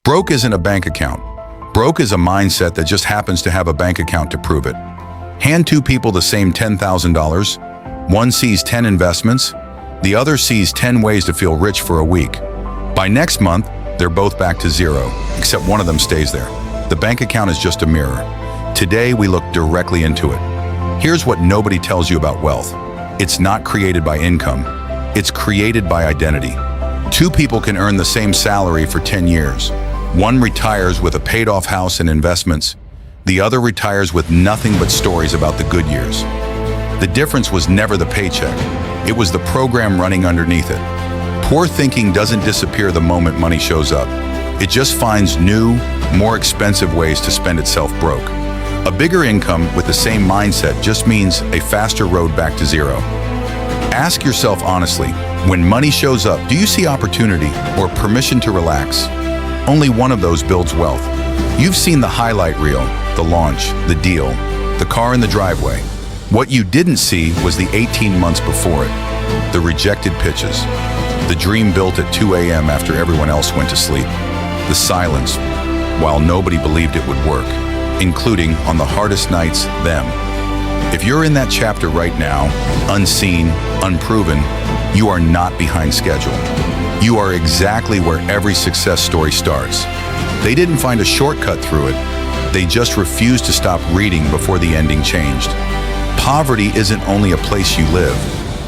Broke isn't a bank account. Broke is a mindset that just happens to have a bank account to prove it. Hand two people the same $10,000. One sees 10 investments. The other sees 10 ways to feel rich for a week. By next month, they're both back to zero, except one of them stays there. The bank account is just a mirror. Today, we look directly into it. Here's what nobody tells you about wealth. It's not created by income. It's created by identity. Two people can earn the same salary for 10 years. One retires with a paid-off house and investments. The other retires with nothing but stories about the good years. The difference was never the paycheck. It was the program running underneath it. Poor thinking doesn't disappear the moment money shows up. It just finds new, more expensive ways to spend itself broke. A bigger income with the same mindset just means a faster road back to zero. Ask yourself honestly, when money shows up, do you see opportunity or permission to relax? Only one of those builds wealth. You've seen the highlight reel, the launch, the deal, the car in the driveway. What you didn't see was the 18 months before it, the rejected pitches, the dream built at 2 a.m. after everyone else went to sleep, the silence while nobody believed it would work, including on the hardest nights, them. If you're in that chapter right now, unseen, unproven, you are not behind schedule. You are exactly where every success story starts. They didn't find a shortcut through it. They just refused to stop reading before the ending changed. Poverty isn't only a place you live,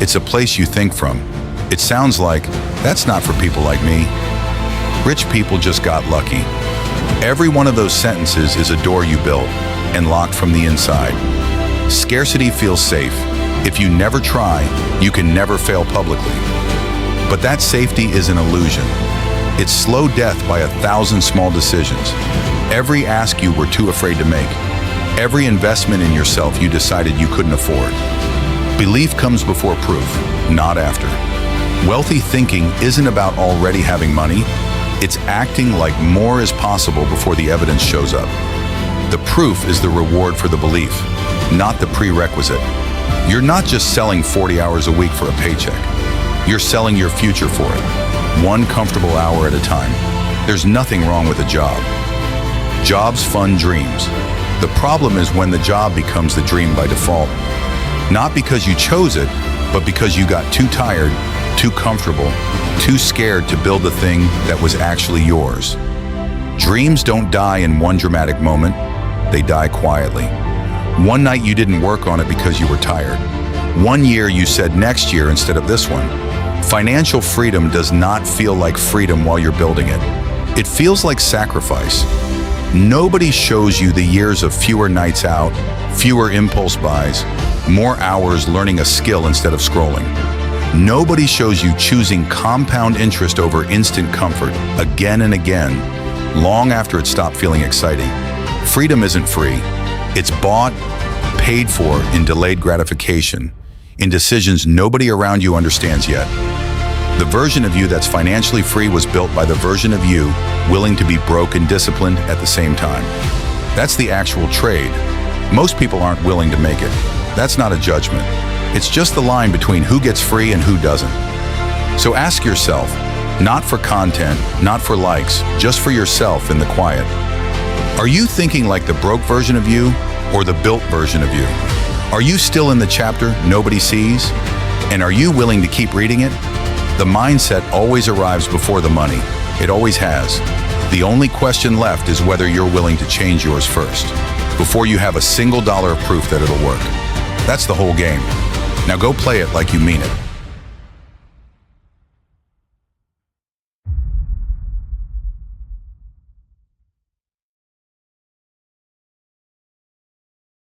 it's a place you think from. It sounds like, that's not for people like me. Rich people just got lucky. Every one of those sentences is a door you built and locked from the inside. Scarcity feels safe. If you never try, you can never fail publicly. But that safety is an illusion. It's slow death by 1,000 small decisions. Every ask you were too afraid to make. Every investment in yourself you decided you couldn't afford. Belief comes before proof, not after. Wealthy thinking isn't about already having money. It's acting like more is possible before the evidence shows up. The proof is the reward for the belief, not the prerequisite. You're not just selling 40 hours a week for a paycheck. You're selling your future for it, one comfortable hour at a time. There's nothing wrong with a job. Jobs fund dreams. The problem is when the job becomes the dream by default. Not because you chose it, but because you got too tired, too comfortable, too scared to build the thing that was actually yours. Dreams don't die in one dramatic moment. They die quietly. One night you didn't work on it because you were tired. One year you said next year instead of this one. Financial freedom does not feel like freedom while you're building it. It feels like sacrifice. Nobody shows you the years of fewer nights out, fewer impulse buys, more hours learning a skill instead of scrolling. Nobody shows you choosing compound interest over instant comfort again and again, long after it stopped feeling exciting. Freedom isn't free. It's bought, paid for in delayed gratification, in decisions nobody around you understands yet. The version of you that's financially free was built by the version of you willing to be broke and disciplined at the same time. That's the actual trade. Most people aren't willing to make it. That's not a judgment. It's just the line between who gets free and who doesn't. So ask yourself, not for content, not for likes, just for yourself in the quiet. Are you thinking like the broke version of you or the built version of you? Are you still in the chapter nobody sees? And are you willing to keep reading it? The mindset always arrives before the money. It always has. The only question left is whether you're willing to change yours first, before you have a single dollar of proof that it'll work. That's the whole game. Now go play it like you mean it.